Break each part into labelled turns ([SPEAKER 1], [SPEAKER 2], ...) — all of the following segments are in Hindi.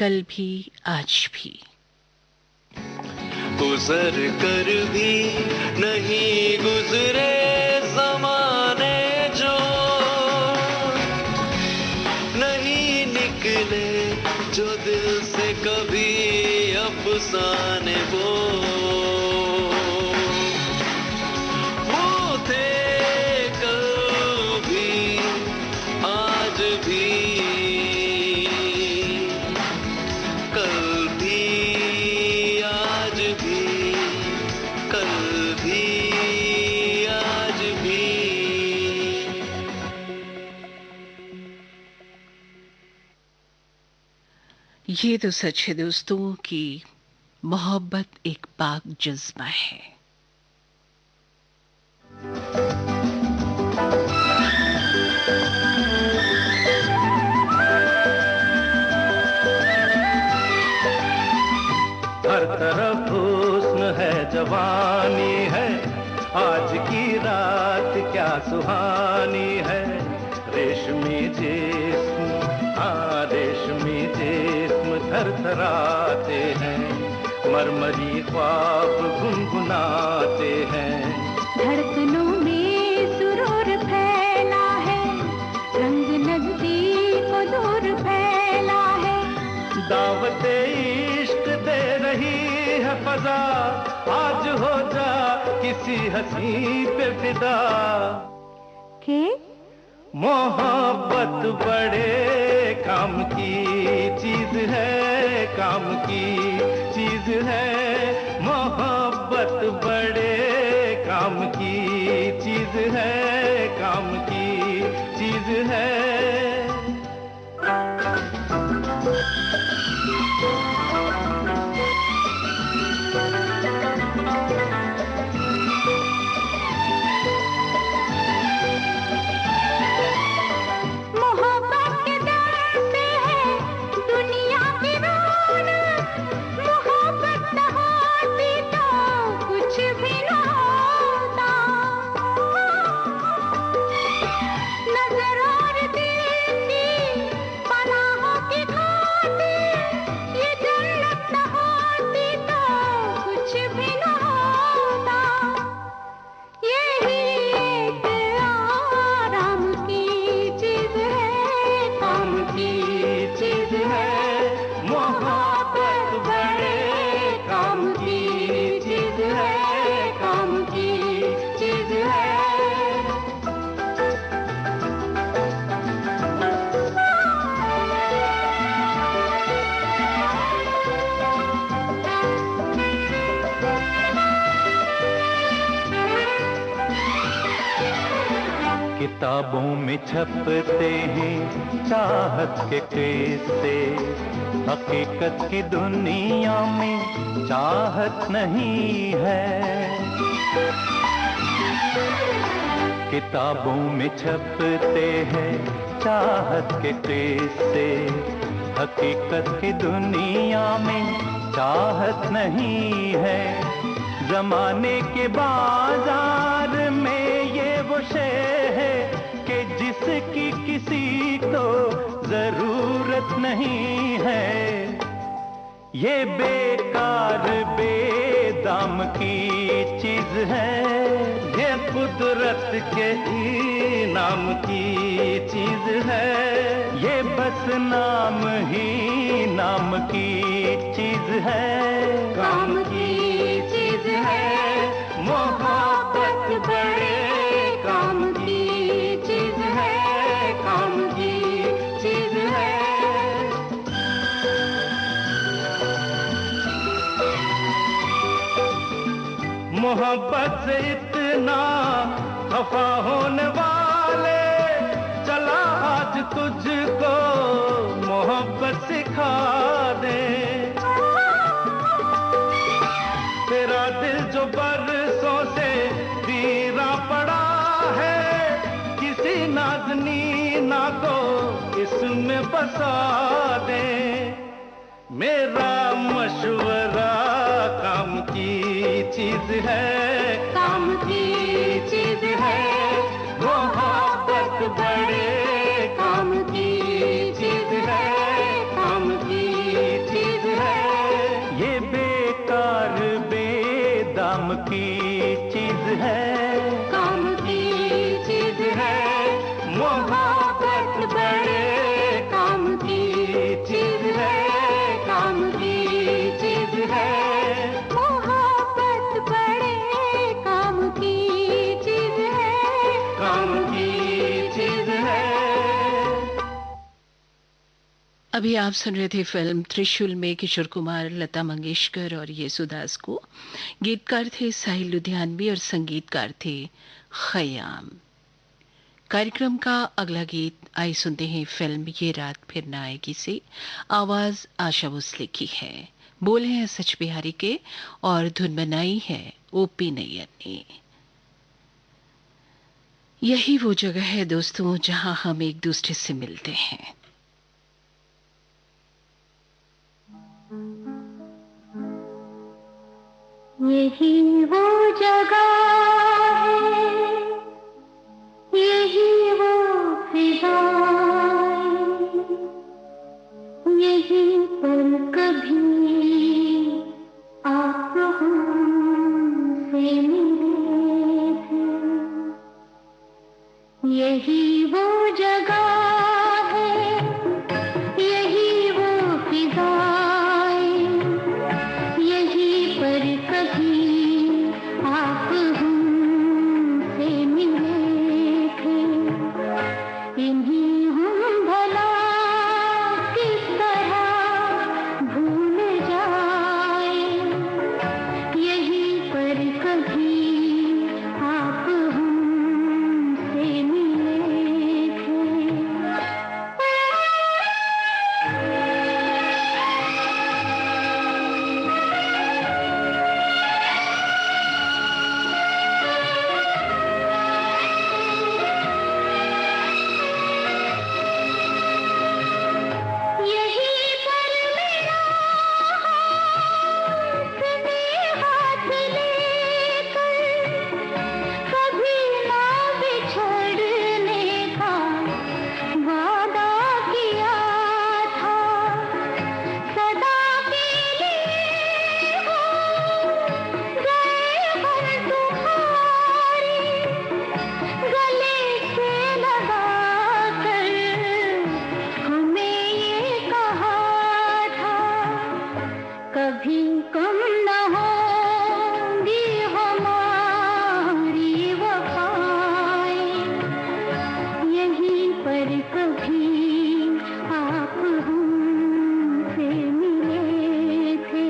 [SPEAKER 1] कल भी आज भी।
[SPEAKER 2] गुजर कर भी नहीं गुजरे ज़माने जो, नहीं निकले जो दिल से कभी अफसाने वो थे कल भी आज भी, कल भी आज भी, कल भी आज भी।
[SPEAKER 1] ये तो सच है दोस्तों कि मोहब्बत एक पाक जज्बा है।
[SPEAKER 3] हर तरफ हुस्न है, जवानी है, आज की रात क्या सुहानी है। रेशमी जिस्म, हाँ रेशमी जिस्म थरथराते हैं, मरमरी ख्वाब गुनगुनाते हैं।
[SPEAKER 4] धड़कनों में सुरूर फैला है, रंग नजदीक और दूर फैला है।
[SPEAKER 3] दावते इश्क दे रही है फजा, आज हो जा किसी हंसी पे फिदा।
[SPEAKER 4] के
[SPEAKER 3] मोहब्बत बड़े काम की चीज है, काम की चीज है। मोहब्बत बड़े काम की चीज है, काम की चीज है।
[SPEAKER 4] मोहब्बत के दर पे है दुनिया की रौनक, मोहब्बत न होती तो कुछ भी न होता। नजर और दिल की पनाहों की खातिर ये जन्नत न होती तो कुछ भी न होता। यही एक आराम की चीज है, काम की चीज है।
[SPEAKER 3] मोहब्बत बड़े काम की चीज है, काम की चीज है। किताबों में छपते हैं चाहत के किस्से, हकीकत की दुनिया में चाहत नहीं है। किताबों में छपते हैं चाहत के किस्से, हकीकत की दुनिया में चाहत नहीं है। जमाने के बाजार में ये वो शे है कि जिसकी किसी को जरूरत नहीं है। ये बेकार बेदाम की चीज है, ये कुदरत के इनाम की चीज है। ये बस नाम ही नाम की चीज है, काम की चीज है। मोहब्बत बड़े काम की चीज है, काम की चीज है। मोहब्बत से इतना खफा होने वाले, चला आज तुझको मोहब्बत सिखा दे। तेरा दिल जो बरसों से वीरा पड़ा है, किसी नाज़नीना को इसमें बसा दे। मेरा मशवरा काम की चीज है, काम की चीज है। मोहब्बत बड़े काम की चीज है, काम की काम की चीज है,
[SPEAKER 4] काम की चीज है
[SPEAKER 3] मोहब्बत बड़े
[SPEAKER 4] काम की
[SPEAKER 3] चीज है,
[SPEAKER 4] काम की
[SPEAKER 3] चीज है।
[SPEAKER 4] मोहब्बत बड़े काम की चीज है,
[SPEAKER 3] काम की चीज है।
[SPEAKER 1] अभी आप सुन रहे थे फिल्म त्रिशूल में किशोर कुमार, लता मंगेशकर और येसुदास को। गीतकार थे साहिल लुधियानवी और संगीतकार थे खयाम। कार्यक्रम का अगला गीत आइए सुनते हैं फिल्म ये रात फिर न आएगी से। आवाज आशा भोसले की है, बोले हैं सच बिहारी के और धुन बनाई है ओपी नैयर ने। यही वो जगह है दोस्तों जहां हम एक दूसरे से मिलते हैं।
[SPEAKER 4] यही वो जगह है, यही वो फिजाएं, यहीं पर कभी आप हमसे मिले थे। यही वो जगह है, यही वो फिजाएं, यहीं पर कभी आप हमसे मिले थे। इन्हीं हम भला किस तरह भूल जाए, यहीं पर कभी आप हमसे मिले थे। यहीं पर मेरा हाथ में हाथ लेकर कभी ना बिछड़ने का वादा किया था। सदा के लिए हो गए हम तुम्हारे, गले से लगा कर हमें ये कहा था। कभी कम न होंगी हमारी वफाएं, यहीं पर कभी आप हमसे मिले थे।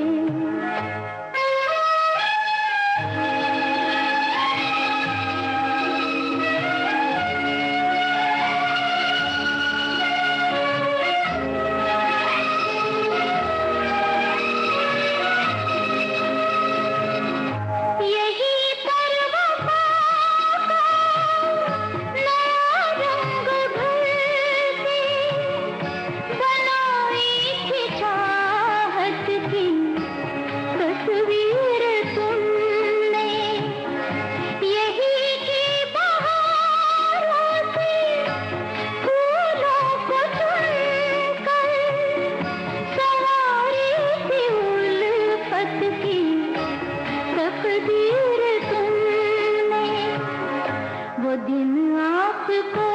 [SPEAKER 4] यहीं पर वफा का नया रंग भर के बनाई थी चाहत की तस्वीर तुमने। यहीं की बहारों से फूलों को चुनकर सवारी थी उल्फत की तकदीर तुमने। वो दिन आपको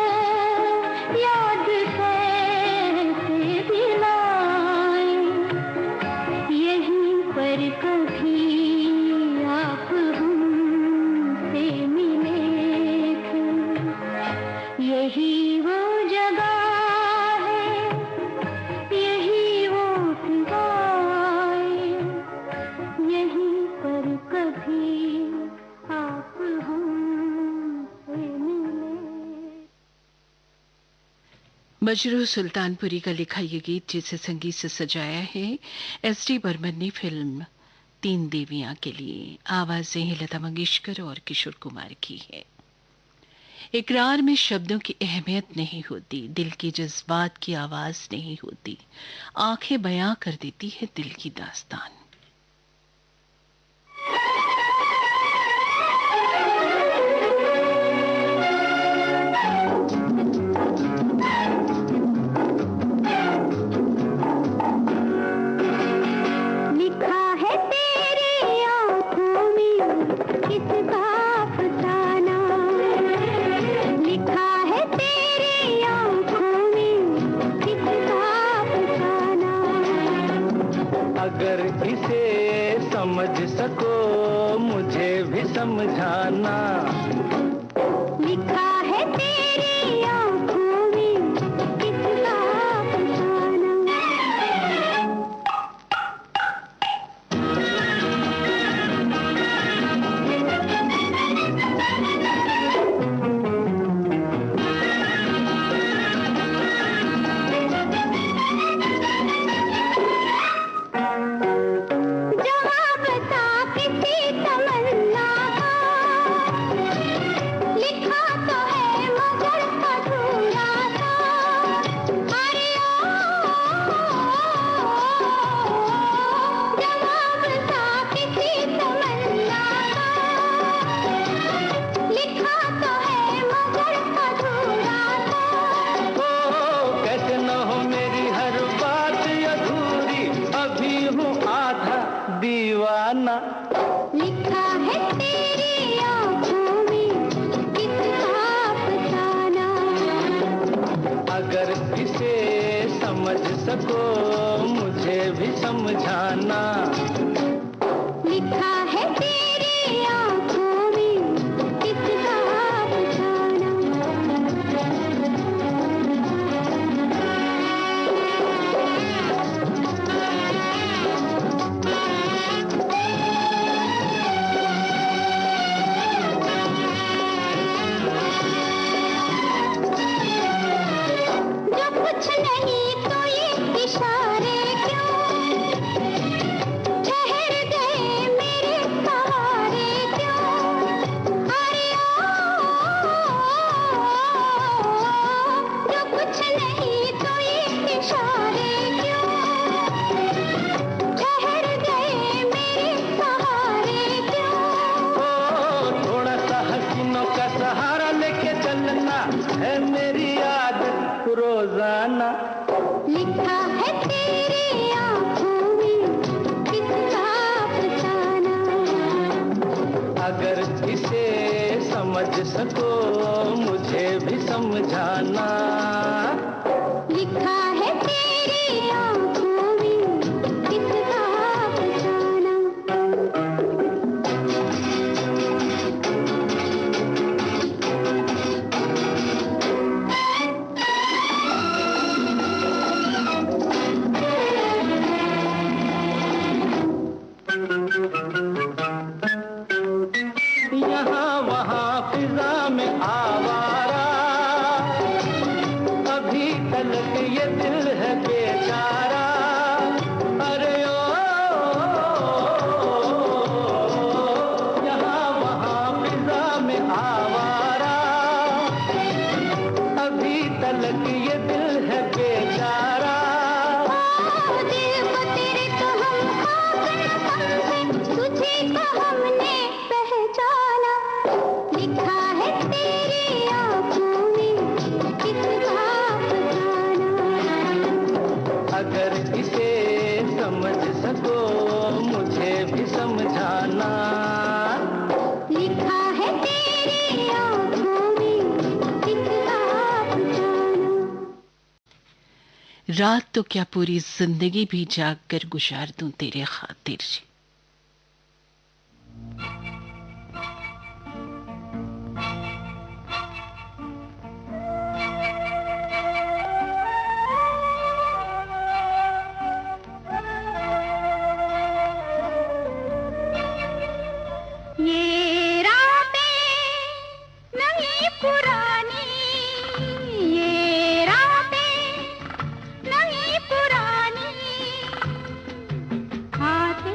[SPEAKER 4] याद कैसे दिलाए, यहीं पर कभी आप हमसे मिले थे। यही वो जगह है, यही वो फिजाएं, यहीं पर कभी आप हमसे मिले।
[SPEAKER 1] मजरू सुल्तानपुरी का लिखा ये गीत जिसे संगीत से सजाया है एस.डी. बर्मन ने फिल्म तीन देवियां के लिए। आवाजें हैं लता मंगेशकर और किशोर कुमार की है। इकरार में शब्दों की अहमियत नहीं होती, दिल के जज्बात की आवाज नहीं होती, आंखें बयां कर देती है दिल की दास्तान।
[SPEAKER 4] लिखा है तेरी आंखों में
[SPEAKER 3] अगर इसे समझ सको मुझे भी समझाना।
[SPEAKER 4] लिखा है तेरी आँखों में कितना फसाना। जवाब था किसी तमन्ना का, लिखा तो है मगर अधूरा सा। अरे जवाब था किसी तमन्ना का, लिखा तो है मगर अधूरा सा।
[SPEAKER 3] ओ कैसे न हो मेरी हर बात अधूरी, अभी हूँ आधा दीवाना।
[SPEAKER 4] लिखा है तेरी आँखों में कितना फसाना।
[SPEAKER 3] अगर इसे समझ सको मुझे भी समझाना।
[SPEAKER 4] लिखा है तेरी आँखों में कितना फसाना। जो कुछ नहीं तो ये इशारे क्यों, ठहर गए मेरे सहारे क्यों। अरे जो कुछ नहीं तो ये इशारे क्यों, ठहर गए मेरे सहारे क्यों।
[SPEAKER 3] ओ थोड़ा सा हसीनों का सहारा लेके चलना है मेरी आदत रोजाना।
[SPEAKER 4] लिखा है तेरी आँखों में कितना फसाना।
[SPEAKER 3] अगर इसे समझ सको मुझे भी समझाना।
[SPEAKER 4] लिखा है तेरी आँखों में कितना फसाना।
[SPEAKER 3] यहाँ वहाँ फिजा में आवारा, अभी तलक ये दिल है बेचारा। अरे ओ यहाँ वहाँ फिजा में आवारा, अभी तलक ये दिल है बेचारा।
[SPEAKER 4] दिल को तेरे तो हम खाक न समझे, तुझे को हमने पहचाना। लिखा है तेरी आँखों में कितना फसाना।
[SPEAKER 3] अगर इसे समझ सको मुझे भी समझाना।
[SPEAKER 4] लिखा है तेरी आँखों में कितना फसाना।
[SPEAKER 1] रात तो क्या पूरी जिंदगी भी जाग कर गुजार दूं तेरे खातिर।
[SPEAKER 4] ये रातें नहीं पुरानी, ये रातें नहीं पुरानी, आते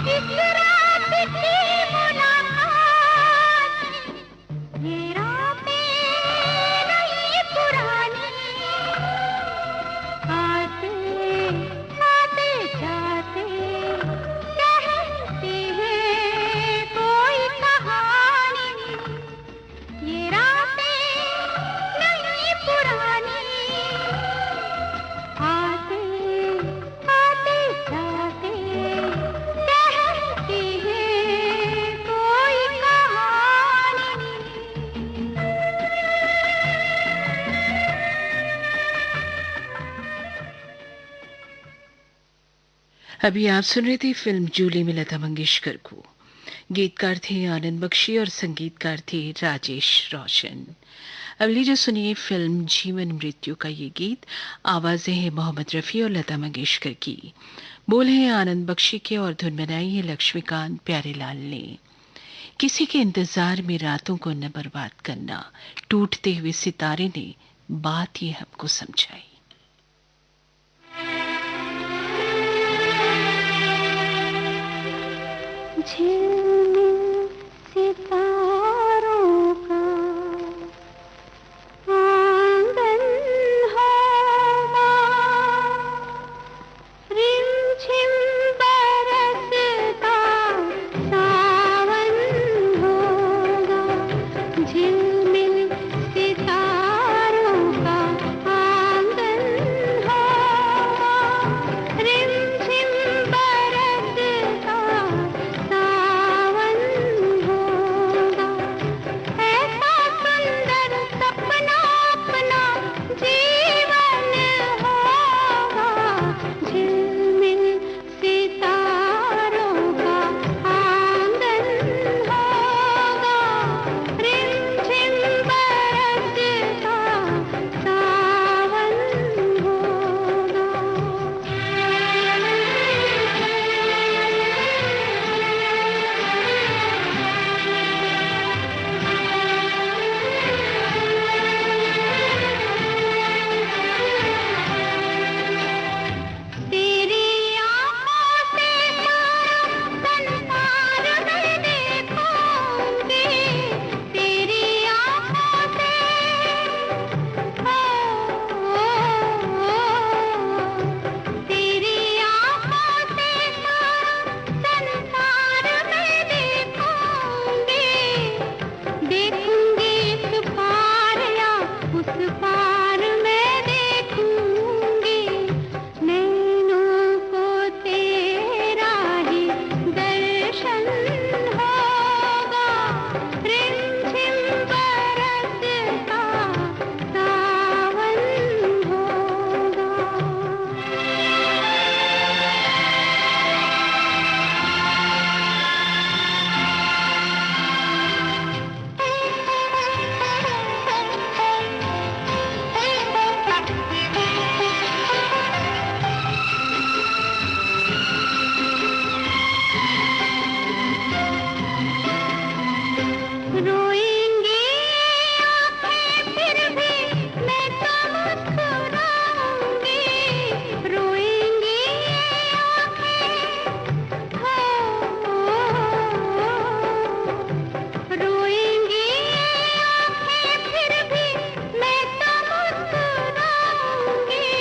[SPEAKER 4] इस रात की मुलाकात, ये रातें नहीं पुरानी, आते आते जाते कहती है कोई कहानी, ये रातें नहीं पुरानी, आते आते जाते कहती है कोई कहानी।
[SPEAKER 1] अभी आप सुन रहे थे फिल्म जूली में लता मंगेशकर को। गीतकार थे आनंद बख्शी और संगीतकार थे राजेश रोशन। अब लीजिए सुनिए फिल्म जीवन मृत्यु का ये गीत। आवाजें हैं मोहम्मद रफ़ी और लता मंगेशकर की, बोल हैं आनंद बख्शी के और धुन बनाई है लक्ष्मीकांत प्यारेलाल ने। किसी के इंतजार में रातों को न बर्बाद करना, टूटते हुए सितारे ने बात ये हमको समझाई।
[SPEAKER 4] झिलमिल सितारों का आंगन होगा, रिमझिम बरसता सावन होगा, झिलमिल सितारों का आंगन होगा, रिमझिम बरसता सावन होगा, ऐसा सुंदर सपना अपना जीवन होगा, झिलमिल सितारों का आंगन होगा, रिमझिम बरसता सावन तेरी आँखों से संसार में देखूंगी, तेरी आँखों से तेरी आँखों से संसार में देखूंगी, देखूंगी इस पार या उस पार में देखूंगी, नैनों को तेरा ही दर्शन होगा, रिमझिम बरसता सावन होगा। रोएंगी आँखें फिर भी मैं तो मुस्कुराऊंगी, रोएंगी आँखें रोएंगी आँखें फिर भी मैं तो मुस्कुराऊंगी,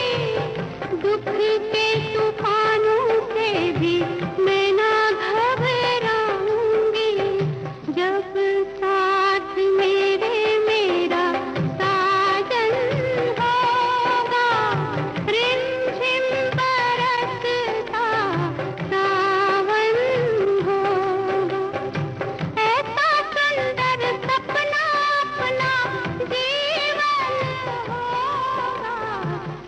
[SPEAKER 4] दुख के तूफानों से भी मैं ना घबराऊंगी, जब साथ मेरे मेरा साजन होगा, रिमझिम बरसता सावन होगा, ऐसा सुंदर सपना अपना जीवन होगा,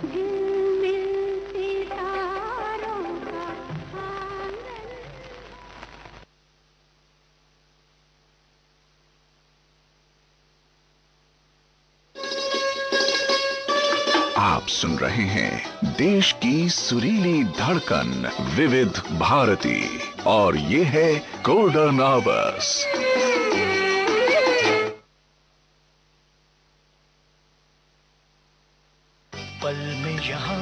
[SPEAKER 4] झिलमिल सितारों का आंगन।
[SPEAKER 5] आप सुन रहे हैं देश की सुरीली धड़कन विविध भारती और ये है गोल्डन आवर्स।
[SPEAKER 3] पल में यहाँ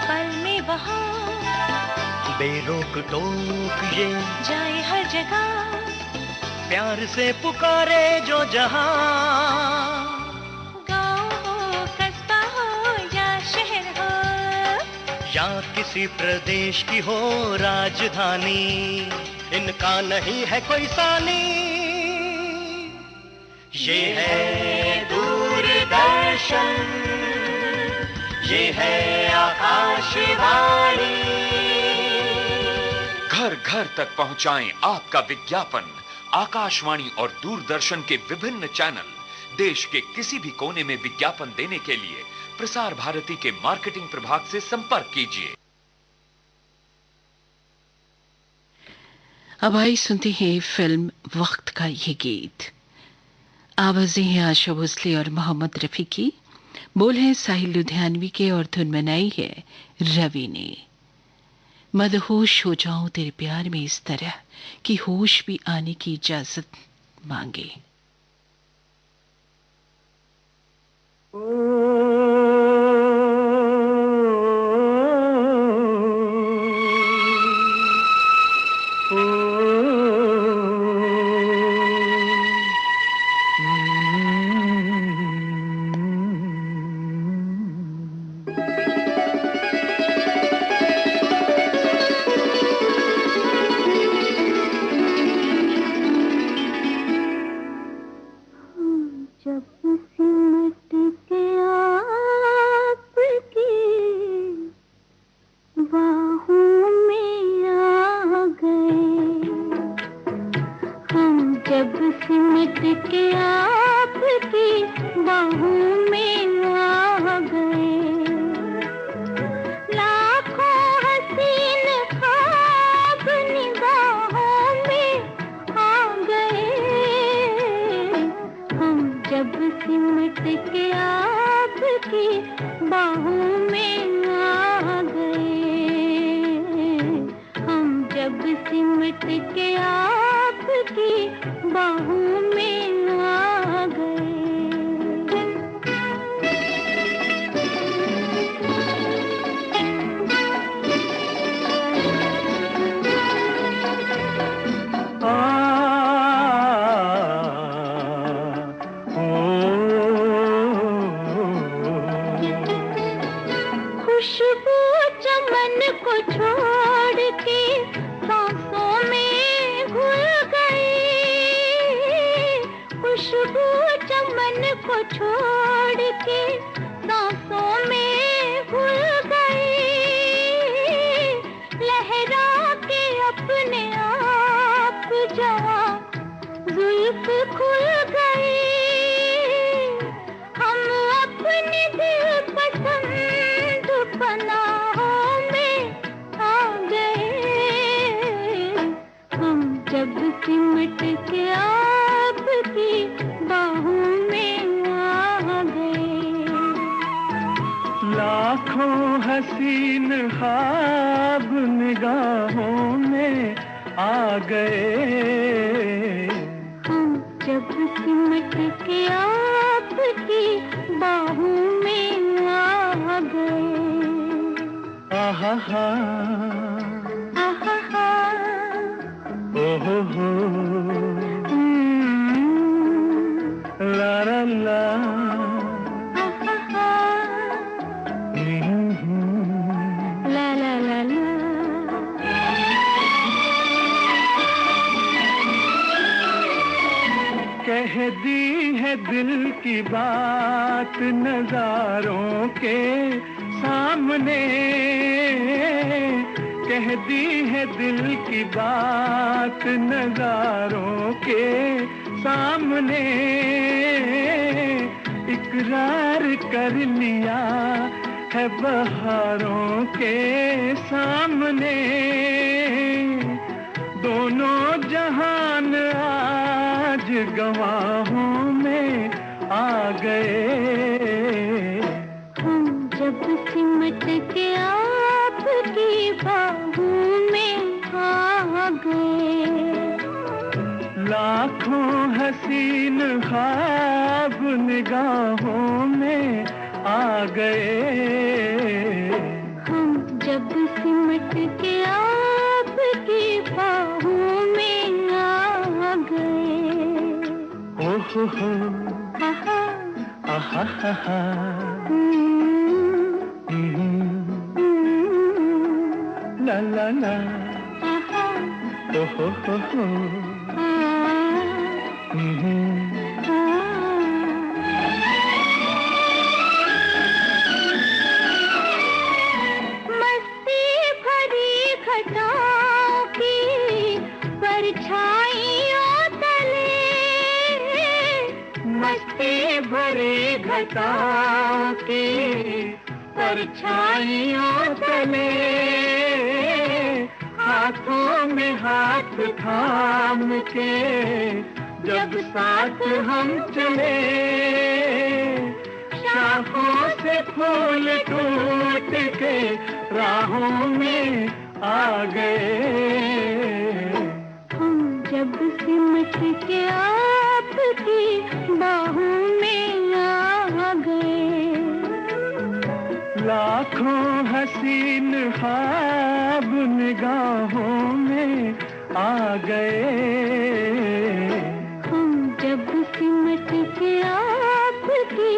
[SPEAKER 4] पल में वहाँ
[SPEAKER 3] बेरोक टोक ये
[SPEAKER 4] जाए हर जगह,
[SPEAKER 3] प्यार से पुकारे जो जहां,
[SPEAKER 4] गाँव हो कस्बा हो या शहर हो,
[SPEAKER 3] या किसी प्रदेश की हो राजधानी, इनका नहीं है कोई सानी। ये है दूरदर्शन, ये है आकाशवाणी।
[SPEAKER 6] घर घर तक पहुंचाएं आपका विज्ञापन। आकाशवाणी और दूरदर्शन के विभिन्न चैनल। देश के किसी भी कोने में विज्ञापन देने के लिए प्रसार भारती के मार्केटिंग प्रभाग से संपर्क कीजिए।
[SPEAKER 1] अब आई सुनते हैं फिल्म वक्त का ये गीत। आवाजें हैं आशा भोसले और मोहम्मद रफी की, बोल है साहिल लुधियानवी के और धुन बनाई है रवि ने। मदहोश हो जाऊं तेरे प्यार में इस तरह कि होश भी आने की इजाजत मांगे।
[SPEAKER 3] कह दी है दिल की बात नजारों के सामने, कह दी है दिल की बात नजारों के सामने, इकरार कर लिया है बहारों के सामने, दोनों जहान आज गवाहों में आ गए।
[SPEAKER 4] हम जब सिमट के आपकी बाहों में आ गए,
[SPEAKER 3] लाखों हसीन ख्वाब निगाहों में आ गए।
[SPEAKER 4] हम जब सिमट के आपकी बाहों में आ गए।
[SPEAKER 3] ओ हो
[SPEAKER 4] आहा,
[SPEAKER 3] आहा हा हा ला ला ला
[SPEAKER 4] आहा,
[SPEAKER 3] ओ हो
[SPEAKER 4] आ, मस्ती भरी घटाओं की परछाइयों तले, मस्ती भरी घटाओं की परछाइयों तले, हाथों में हाथ थाम के जब साथ हम चले, शाखों से फूल टूट के राहों में आ गए। हम जब सिमट के आपकी बाहों में आ गए।
[SPEAKER 3] लाखों हसीन ख्वाब निगाहों में आ गए।
[SPEAKER 4] हम जब सिमट के आपकी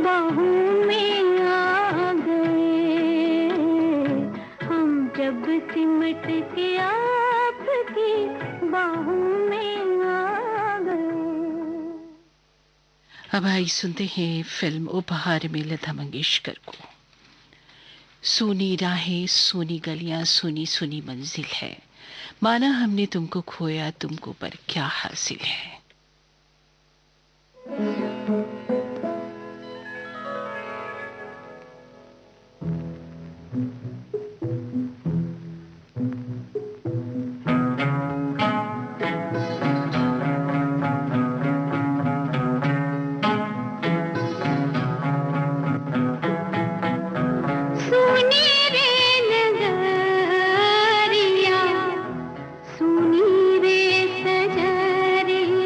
[SPEAKER 4] बाहों में आ गए। हम जब सिमट के आपकी बाहों में आ गए।
[SPEAKER 1] अब आई सुनते हैं फिल्म उपहार में लता मंगेशकर को। सूनी राहें, सूनी गलियां, सूनी सूनी मंजिल है, माना हमने तुमको खोया, तुमको पर क्या हासिल है।
[SPEAKER 4] सुनी रे नगरिया, सुनी रे सजरिया,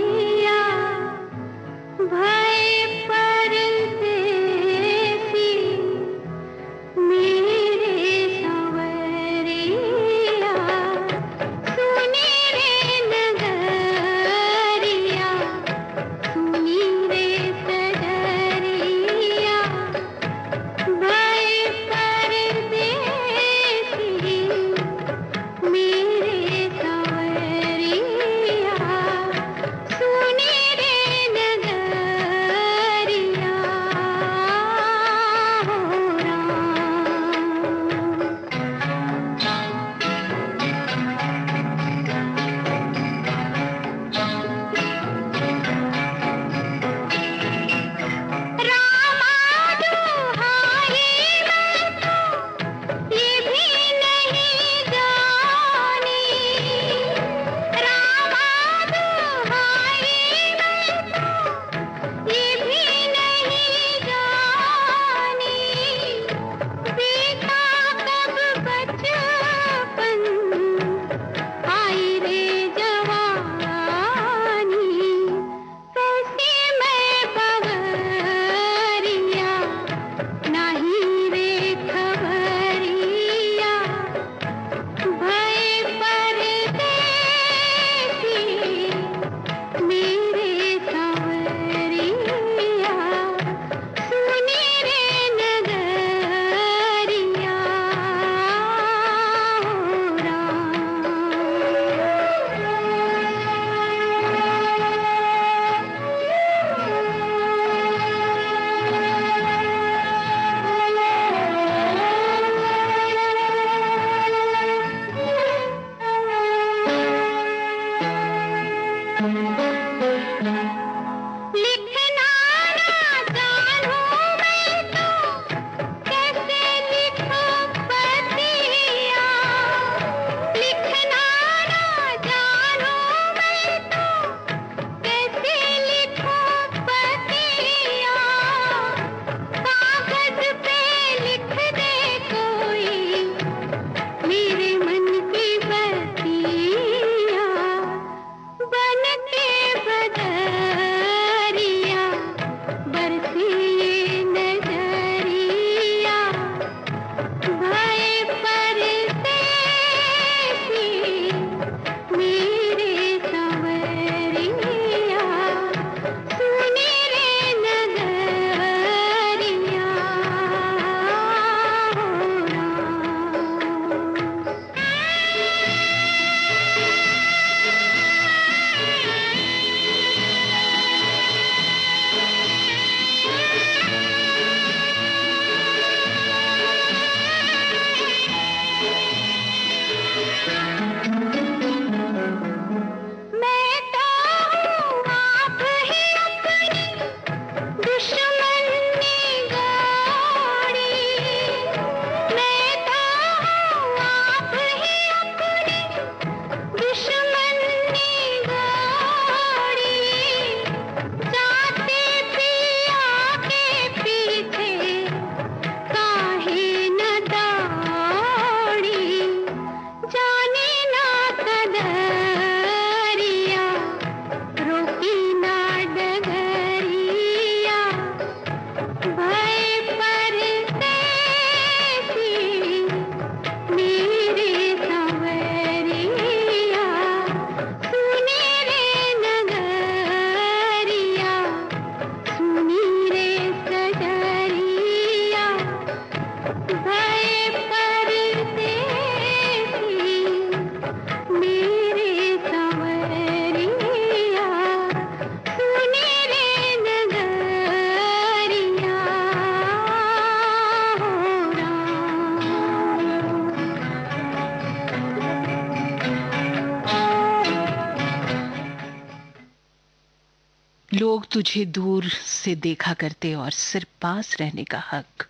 [SPEAKER 1] लोग तुझे दूर से देखा करते और सिर्फ पास रहने का हक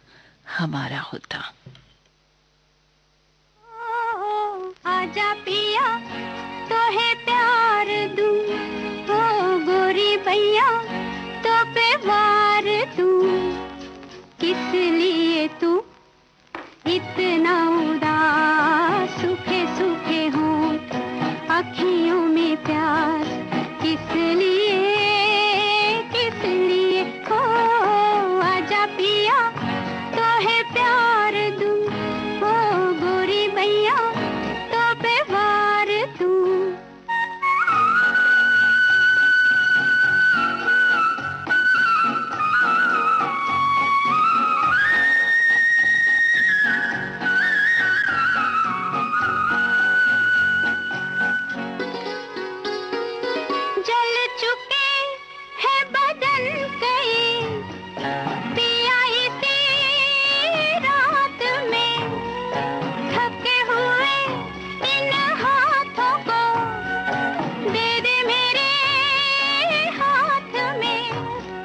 [SPEAKER 1] हमारा होता।
[SPEAKER 4] आजा पिया तो है प्यार दूं, ओ गोरी भैया तो पे वार दूं। किस लिए तू इतना उदास, सूखे सूखे होंठ, अखियों में प्यास, किस लिए हो? आजा पिया तो है प्यार दूं, ओ गोरी भैया तो पे वार दूं। जल चुके हैं बदन कई पिया इसी रात में, थके हुए इन हाथों को दे दे मेरे हाथ में।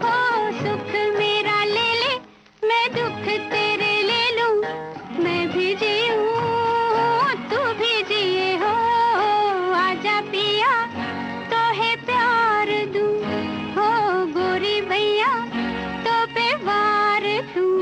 [SPEAKER 4] हो सुख मेरा ले ले, मैं दुख तेरे ले लूं, मैं भी जीऊं तू भी जिए हो। आजा पिया तो है प्यार दूं, हो गोरी भैया तो पे वार दूं।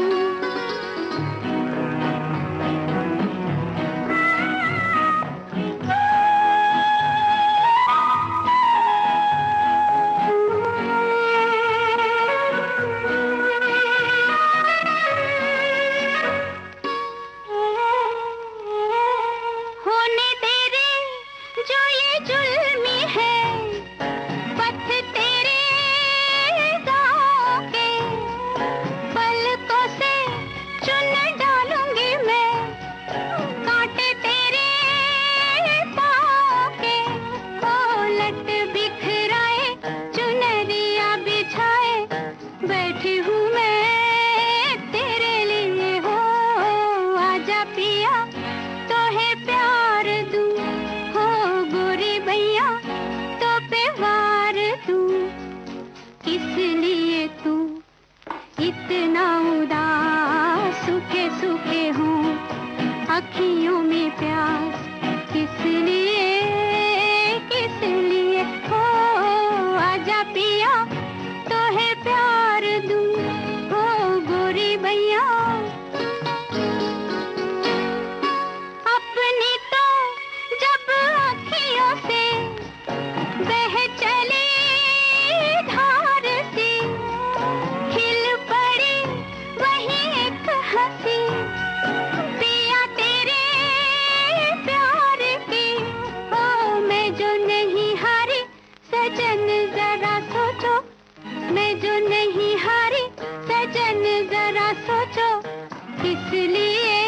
[SPEAKER 4] होने तेरे जो ये जुल्मी है, पथ तेरे गाँव के, पलकों से चुन डालूंगी मैं कांटे तेरे पाँव के। ओ लट बिखराए चुनरिया बिछाए, बैठी हूँ मैं तेरे लिए हो। आजा पिया तो है प्यार दूं, हो गोरी भैया तो पे वार दूं। किस लिए तू इतना उदास, सूखे सूखे हों अखियों में प्यास, किस लिए हो? आजा पिया तो है प्यार दूं, हो गोरी भैया। अपनी तो जब अखियों से बह चली धार सी, खिल पड़ी वही एक हंसी, पिया तेरे प्यार की। ओ मैं जो नहीं हारी सजन जरा सोचो, मैं जो नहीं हारी सजन जरा सोचो, किस लिए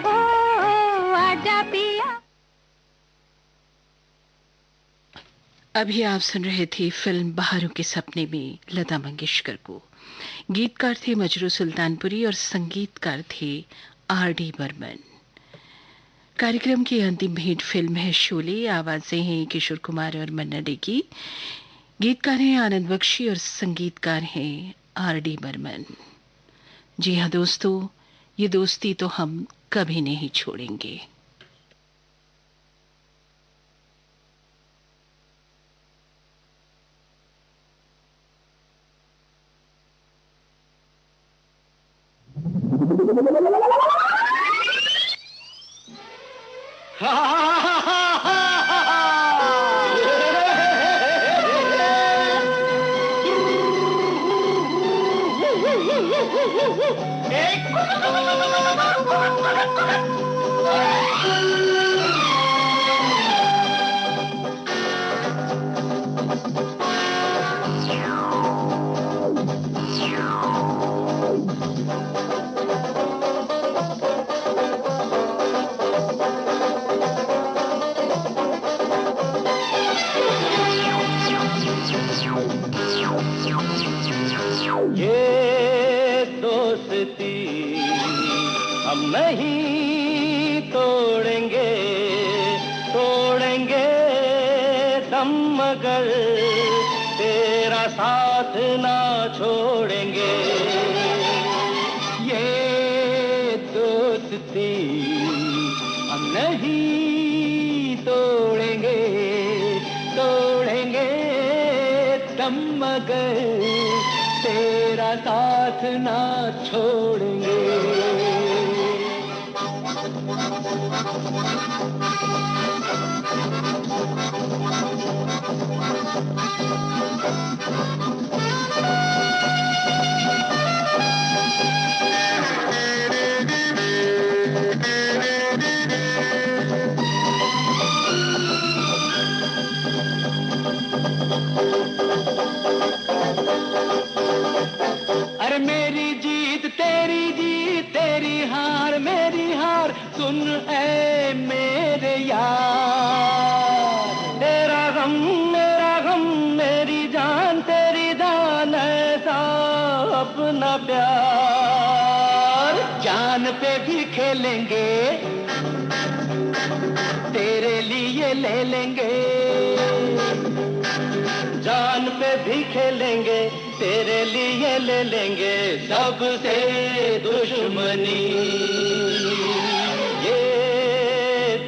[SPEAKER 4] हो? आजा पिया।
[SPEAKER 1] अभी आप सुन रहे थे फिल्म बहारों के सपने में लता मंगेशकर को। गीतकार थे मजरू सुल्तानपुरी और संगीतकार थे आर.डी. बर्मन। कार्यक्रम की अंतिम भेंट फिल्म है शोले। आवाजें हैं किशोर कुमार और मन्ना डे की, गीतकार हैं आनंद बख्शी और संगीतकार हैं आर.डी. बर्मन। जी हाँ दोस्तों, ये दोस्ती तो हम कभी नहीं छोड़ेंगे।
[SPEAKER 3] ये दोस्ती हम नहीं तोड़ेंगे दम मगर तेरा साथ ना छोड़ेंगे, ये दोस्ती हम नहीं तोड़ेंगे, तोड़ेंगे दम मगर तेरा साथ ना छोड़ेंगे। अरे मेरी जीत तेरी हार मेरी हार, सुन ऐ मेरे यार। तेरा गम मेरी जान तेरी जान, ऐसा अपना प्यार। जान पे भी खेलेंगे, तेरे लिए ले लेंगे, जान पे भी खेलेंगे, तेरे लिए ले लेंगे सबसे दुश्मनी। ये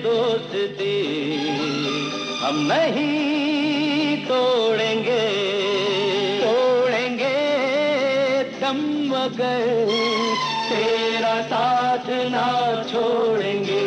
[SPEAKER 3] दोस्ती हम नहीं तोड़ेंगे, तोड़ेंगे दम मगर तेरा साथ ना छोड़ेंगे।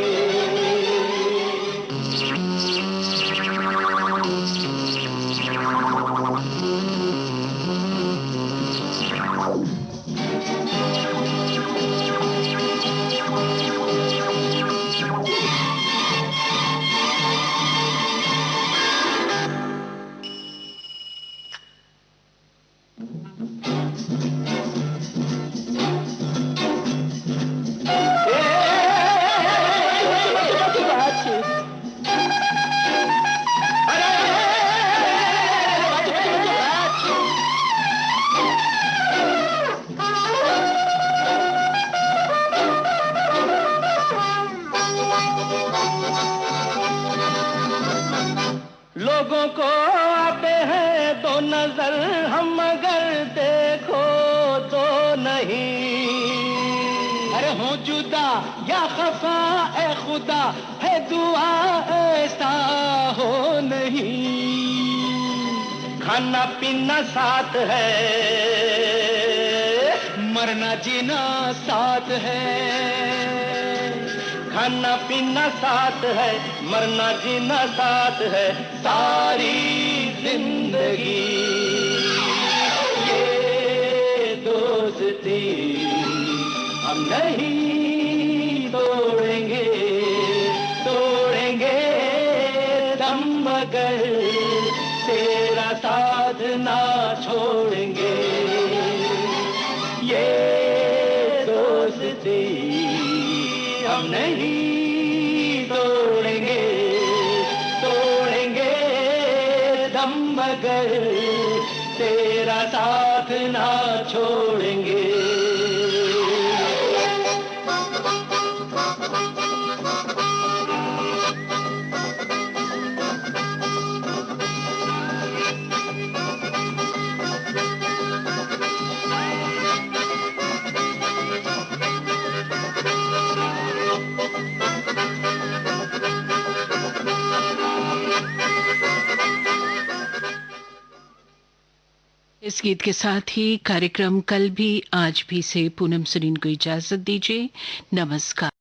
[SPEAKER 3] लोगों को आते हैं तो नजर, हम अगर देखो तो नहीं। अरे हो जुदा या खफा ए खुदा, है दुआ ऐसा हो नहीं। खाना पीना साथ है, मरना जीना साथ है। खाना पीना साथ है, मरना जीना साथ है, सारी जिंदगी। ये दोस्ती हम नहीं तोड़ेंगे, तोड़ेंगे दम मगर तेरा साथ ना छोड़ेंगे। ये दोस्ती हम नहीं तोड़ेंगे, तोड़ेंगे दम मगर तेरा साथ ना छोड़ेंगे।
[SPEAKER 1] इस गीत के साथ ही कार्यक्रम कल भी आज भी से पूनम सुनीन को इजाजत दीजिए। नमस्कार।